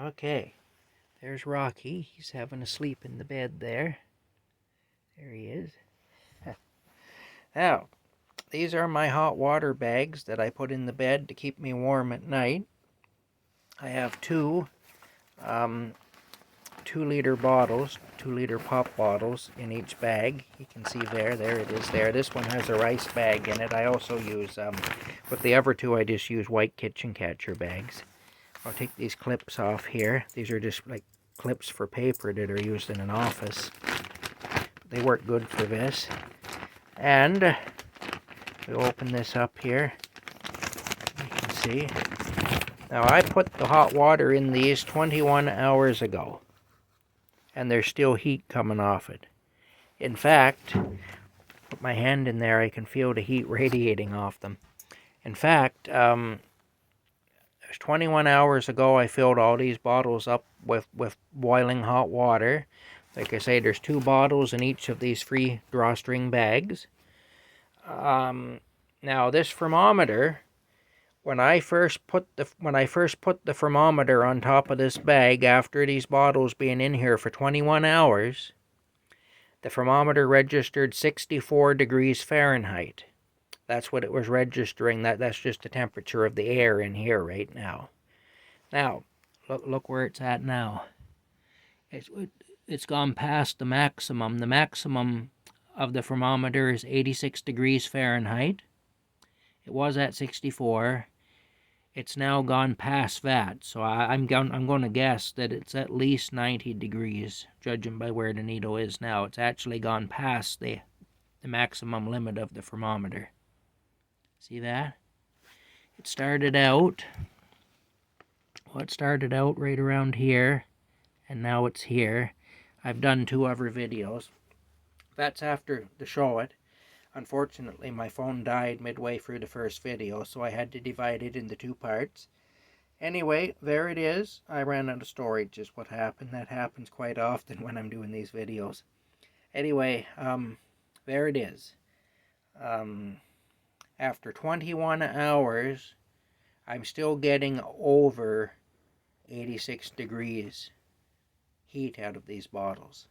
Okay, there's Rocky. He's having a sleep in the bed there. There he is. Now, these are my hot water bags that I put in the bed to keep me warm at night. I have two 2-liter bottles, 2-liter pop bottles in each bag. You can see there it is there. This one has a rice bag in it. I also use, with the other two, I just use white kitchen catcher bags. I'll take these clips off here. These are just like clips for paper that are used in an office. They work good for this. And we open this up here. You can see. Now I put the hot water in these 21 hours ago. And there's still heat coming off it. In fact, put my hand in there, I can feel the heat radiating off them. In fact, 21 hours ago, I filled all these bottles up with boiling hot water. Like I say, there's 2 bottles in each of these 3 drawstring bags. Now this thermometer, when I first put the thermometer on top of this bag after these bottles being in here for 21 hours, the thermometer registered 64 degrees Fahrenheit. That's what it was registering. That's just the temperature of the air in here right now. Now, look where it's at now. It's gone past the maximum. The maximum of the thermometer is 86 degrees Fahrenheit. It was at 64. It's now gone past that, so I'm going to guess that it's at least 90 degrees, judging by where the needle is now. It's actually gone past the maximum limit of the thermometer. See that? It started out right around here, and now it's here. I've done 2 other videos. That's after the show it. Unfortunately, my phone died midway through the first video, so I had to divide it into 2 parts. Anyway, there it is. I ran out of storage is what happened. That happens quite often when I'm doing these videos. Anyway, there it is. After 21 hours, I'm still getting over 86 degrees heat out of these bottles.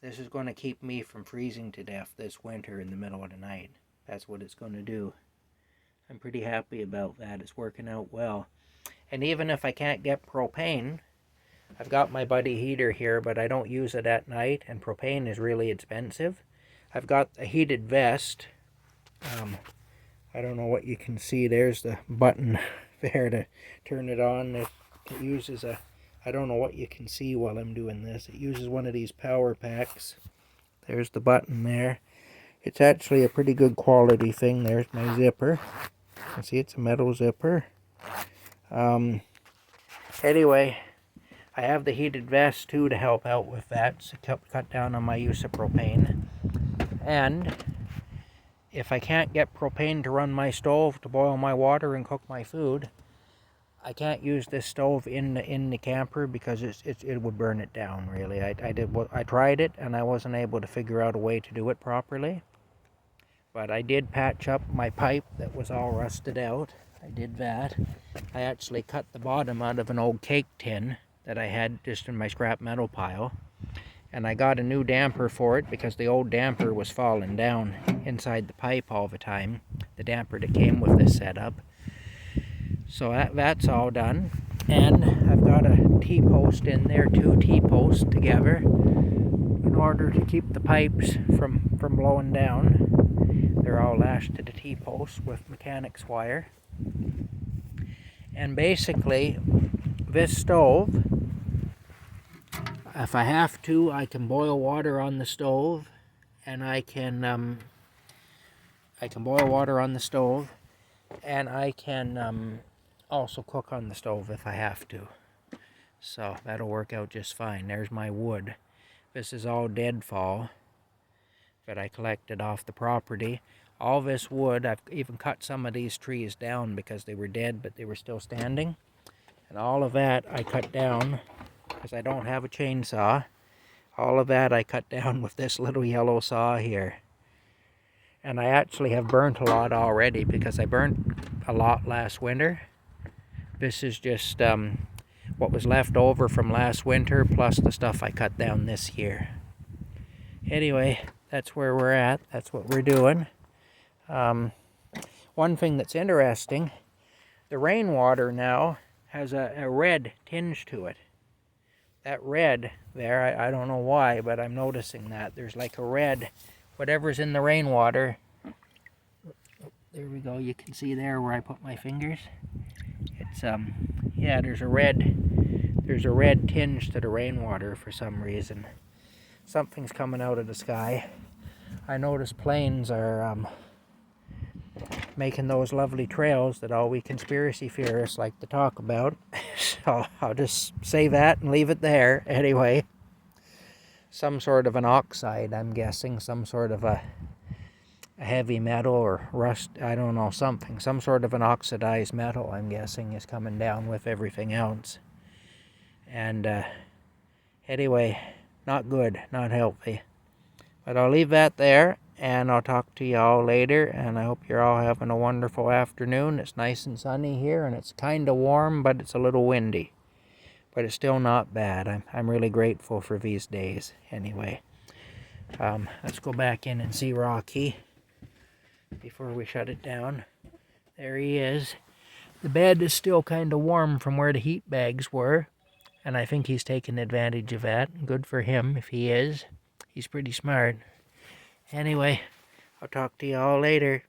This is going to keep me from freezing to death this winter in the middle of the night. That's what it's going to do. I'm pretty happy about that. It's working out well. And even if I can't get propane, I've got my buddy heater here, but I don't use it at night, and propane is really expensive. I've got a heated vest. I don't know what you can see. There's the button there to turn it on. It uses a... I don't know what you can see while I'm doing this. It uses one of these power packs. There's the button there. It's actually a pretty good quality thing. There's my zipper. You can see it's a metal zipper. Anyway, I have the heated vest too to help out with that. So cut down on my use of propane. And if I can't get propane to run my stove to boil my water and cook my food, I can't use this stove in the camper because it would burn it down, really. I tried it and I wasn't able to figure out a way to do it properly. But I did patch up my pipe that was all rusted out. I did that. I actually cut the bottom out of an old cake tin that I had just in my scrap metal pile. And I got a new damper for it because the old damper was falling down inside the pipe all the time. The damper that came with this setup. So that's all done, and I've got a T-post in there, 2 T-posts together, in order to keep the pipes from blowing down. They're all lashed to the T-post with mechanics wire. And basically, this stove, if I have to, I can boil water on the stove, and I can boil water on the stove, and I can also cook on the stove if I have to. So that'll work out just fine. There's my wood. This is all deadfall that I collected off the property. All this wood, I've even cut some of these trees down because they were dead but they were still standing. And all of that I cut down because I don't have a chainsaw. All of that I cut down with this little yellow saw here. And I actually have burnt a lot already because I burnt a lot last winter. This is just what was left over from last winter, plus the stuff I cut down this year. Anyway, that's where we're at. That's what we're doing. One thing that's interesting, the rainwater now has a red tinge to it. That red there, I don't know why, but I'm noticing that. There's like a red, whatever's in the rainwater. There we go, you can see there where I put my fingers. It's, yeah, there's a red tinge to the rainwater for some reason. Something's coming out of the sky. I notice planes are making those lovely trails that all we conspiracy theorists like to talk about. So I'll just say that and leave it there. Anyway, some sort of an oxide, I'm guessing, some sort of a heavy metal or rust, I don't know, something. Some sort of an oxidized metal, I'm guessing, is coming down with everything else. And anyway, not good, not healthy. But I'll leave that there, and I'll talk to y'all later, and I hope you're all having a wonderful afternoon. It's nice and sunny here, and it's kind of warm, but it's a little windy. But it's still not bad. I'm really grateful for these days. Anyway, let's go back in and see Rocky before we shut it down. There he is. The bed is still kind of warm from where the heat bags were, and I think he's taking advantage of that. Good for him if he is. He's pretty smart. Anyway, I'll talk to you all later.